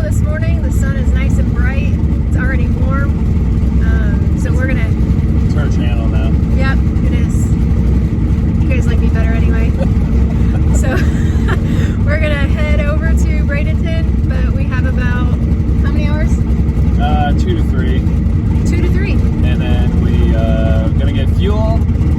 this morning. The sun is nice and bright. It's already warm. So we're gonna... It's our channel now. Yep, it is. You guys like me better anyway. So we're gonna head over to Bradenton, but we have about, how many hours? 2 to 3. 2 to 3. And then we gonna get fuel,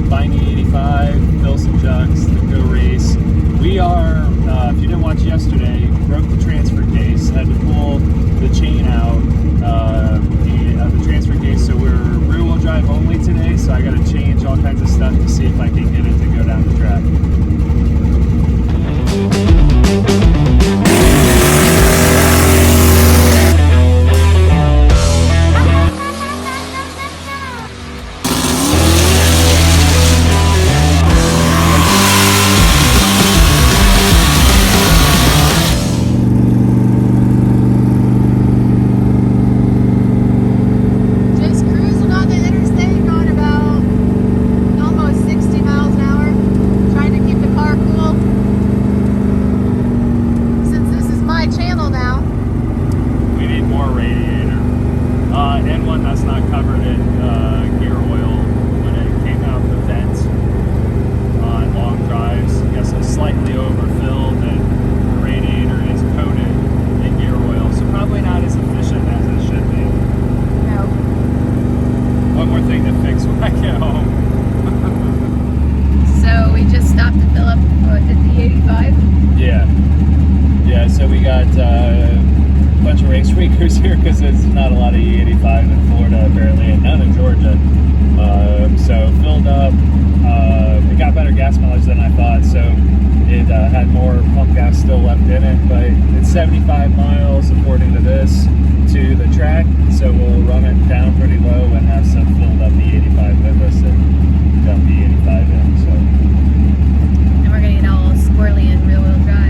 buy me 85, fill some jugs, then go race. We are, if you didn't watch yesterday, broke the transfer case, had to pull the chain out of the transfer case, so we're rear-wheel drive only today, so I gotta change all kinds of stuff to see if I can get it to go down the track. Here because there's not a lot of E85 in Florida apparently, and none in Georgia. So filled up. It got better gas mileage than I thought, so it had more pump gas still left in it, but it's 75 miles according to this to the track, so we'll run it down pretty low and have some filled up E85 with us and dump the E85 in. So. And we're gonna get all squirrely in rear wheel drive.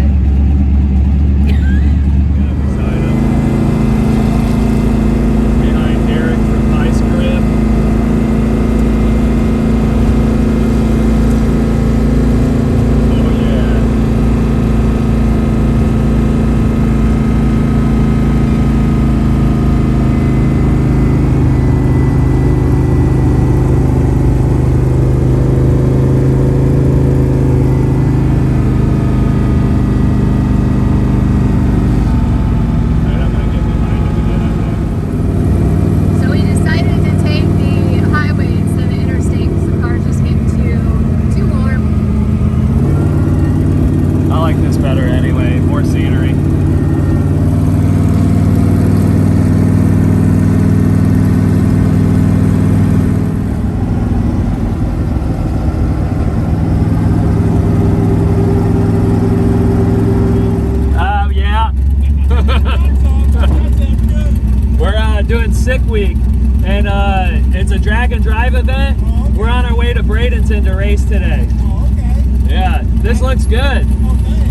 Sick week, and it's a drag and drive event. Oh, okay. We're on our way to Bradenton to race today. Oh, okay. Yeah, this looks good. Okay.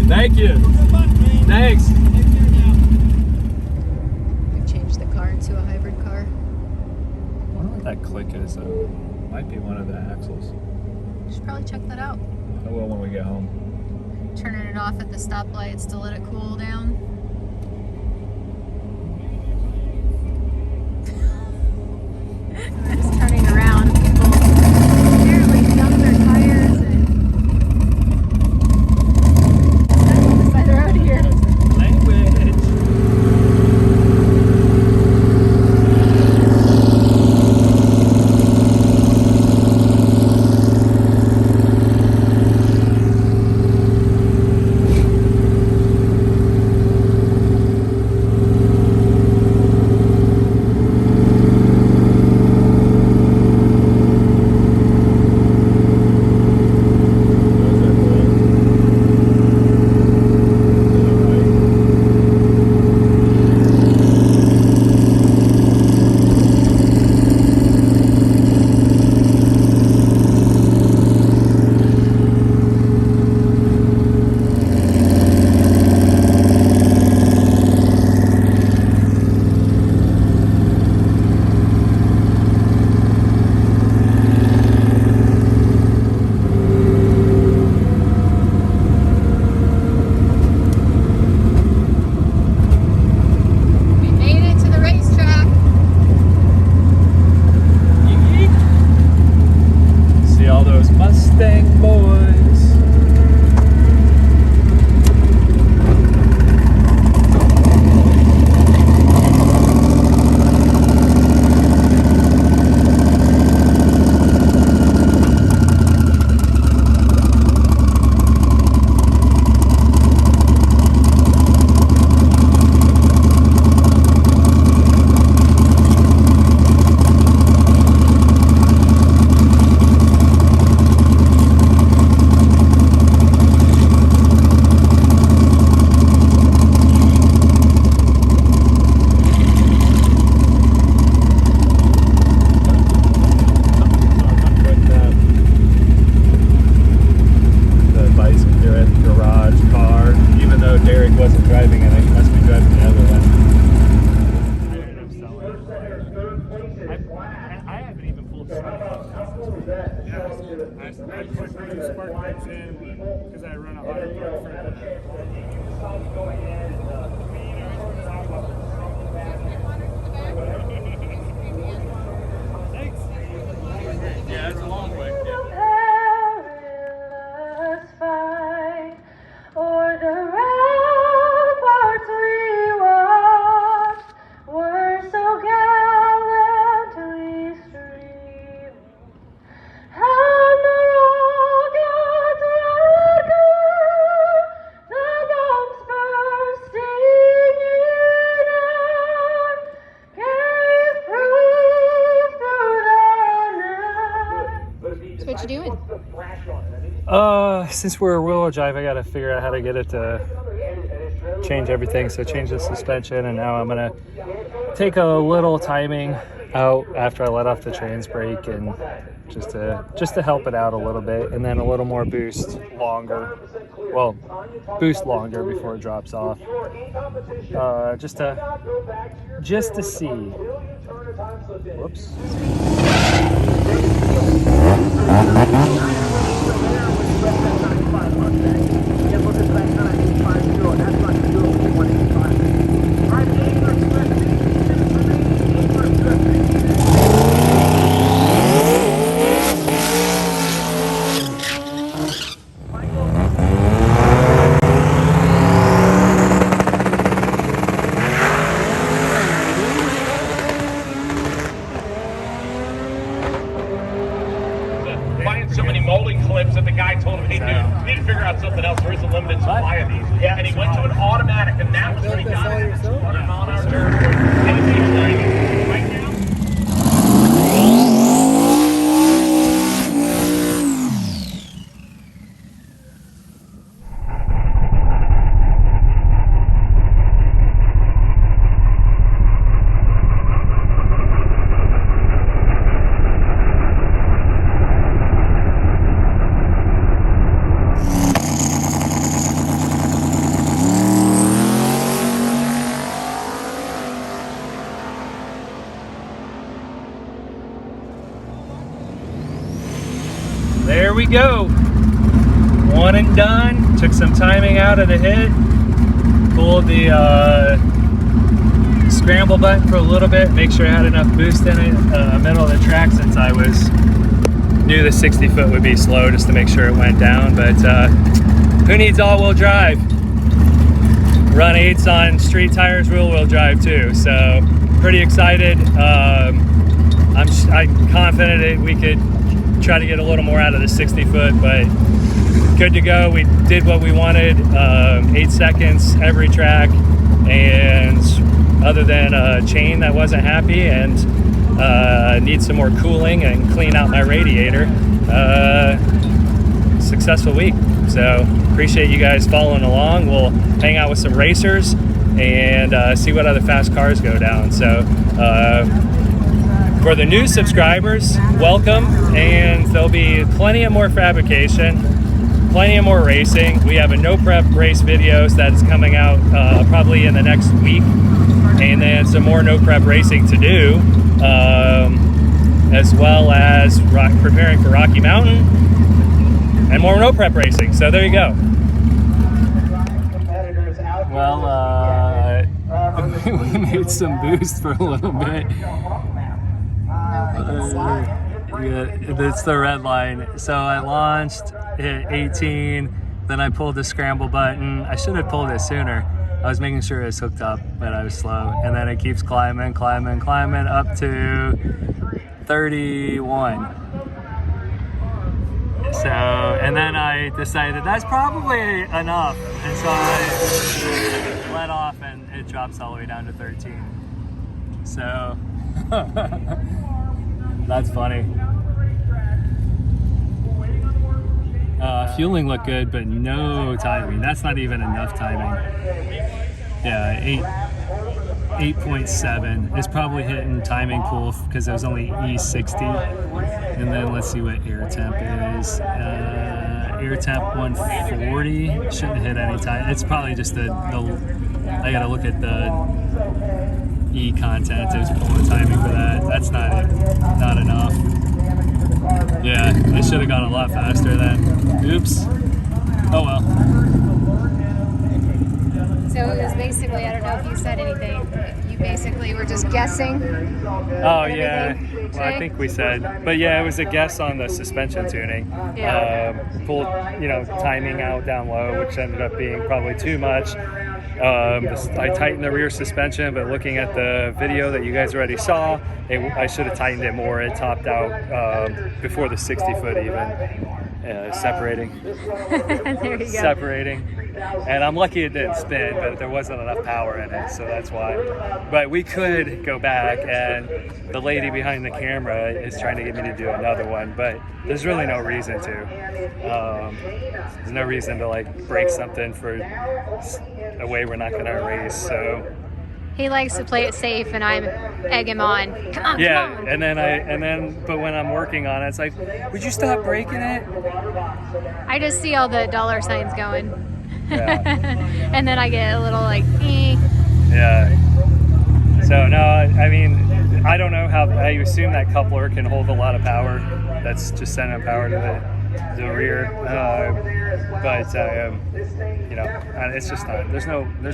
Thank you. Good luck, man. Thanks. Take care now. We've changed the car into a hybrid car. I wonder what that click is. Might be one of the axles. You should probably check that out. I will when we get home. Turning it off at the stoplights to let it cool down. Just turning around, people apparently dump their tires and that's on the side of the road here. Language. I put two spark plugs in because I run a hot plug for Thanks. Yeah, it's a long way. Perilous fight, or the ramparts we watched were so gallantly streaming, and the rockets' red glare, the bombs bursting in air, gave proof through the night. So what you doing? Since we're wheel drive, I gotta figure out how to get it to change everything. So change the suspension, and now I'm gonna take a little timing out after I let off the trans brake, and just to help it out a little bit, and then a little more boost longer. Well, boost longer before it drops off. Just to see. Whoops. Buying so many molding clips that the guy told him, hey dude, you need to figure out something else. There is a limited supply of these. Yeah, and he went to an automatic, and that was when he got it. 100 mile an hour territory. Right now. There we go. One and done. Took some timing out of the hit. Pulled the scramble button for a little bit. Make sure I had enough boost in it. Middle of the track, since I knew the 60 foot would be slow, just to make sure it went down. But who needs all-wheel drive? Run 8s on street tires, rear-wheel drive too. So pretty excited. I'm confident that we could try to get a little more out of the 60 foot, but good to go. We did what we wanted. 8 seconds every track, and other than a chain that wasn't happy and need some more cooling and clean out my radiator, successful week. So appreciate you guys following along. We'll hang out with some racers and see what other fast cars go down. So for the new subscribers, welcome, and there'll be plenty of more fabrication, plenty of more racing. We have a no prep race videos that is coming out probably in the next week, and then some more no prep racing to do, as well as preparing for Rocky Mountain and more no prep racing. So there you go. Well, we made some boost for a little bit. It's the red line. So I launched at 18, then I pulled the scramble button. I should have pulled it sooner. I was making sure it was hooked up, but I was slow. And then it keeps climbing up to 31. So, and then I decided that's probably enough. And so I let off, and it drops all the way down to 13. So, that's funny. Fueling looked good, but no timing. That's not even enough timing. Yeah, 8.7. It's probably hitting timing pool because it was only E60. And then let's see what air temp is. Air temp 140. Shouldn't hit any time. It's probably just I gotta look at the E content. It was pulling timing for that. That's not enough. gone a lot faster then. Oops. Oh well. So it was basically, I don't know if you said anything. You basically were just guessing. Oh yeah. Everything Well, I today? think we said, but yeah, it was a guess on the suspension tuning. Yeah. Pulled, timing out down low, which ended up being probably too much. I tightened the rear suspension, but looking at the video that you guys already saw, I should have tightened it more. It topped out before the 60 foot even, separating. There you go. Separating. And I'm lucky it didn't spin, but there wasn't enough power in it, so that's why. But we could go back, and the lady behind the camera is trying to get me to do another one, but there's really no reason to. There's no reason to like break something for a way we're not going to race. So He likes to play it safe, and I'm egg him on. Come on, yeah, come on. and then but when I'm working on it, it's like, would you stop breaking it? I just see all the dollar signs going. Yeah. And then I get a little like, eh. Yeah. So no, I mean, I don't know how. I assume that coupler can hold a lot of power. That's just sending power to the rear. But it's just not. There's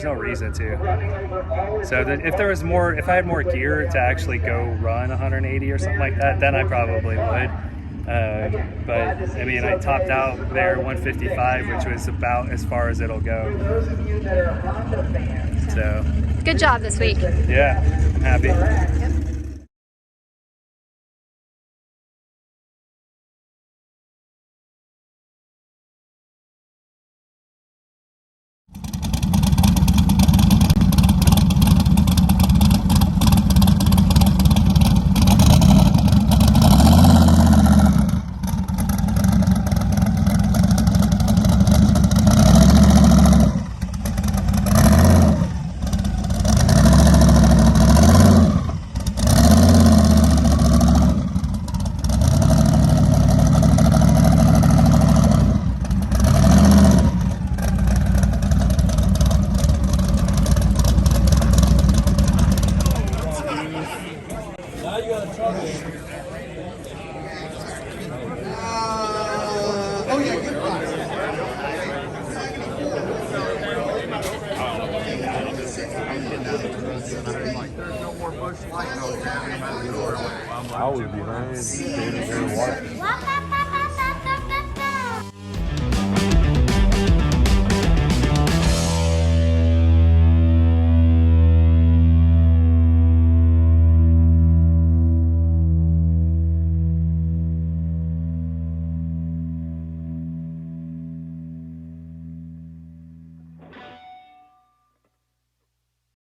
no reason to. So if there was more, if I had more gear to actually go run 180 or something like that, then I probably would. But I mean, I topped out there 155, which was about as far as it'll go. So Good job this week. yeah, I'm happy. Yep. I was behind, standing there watching.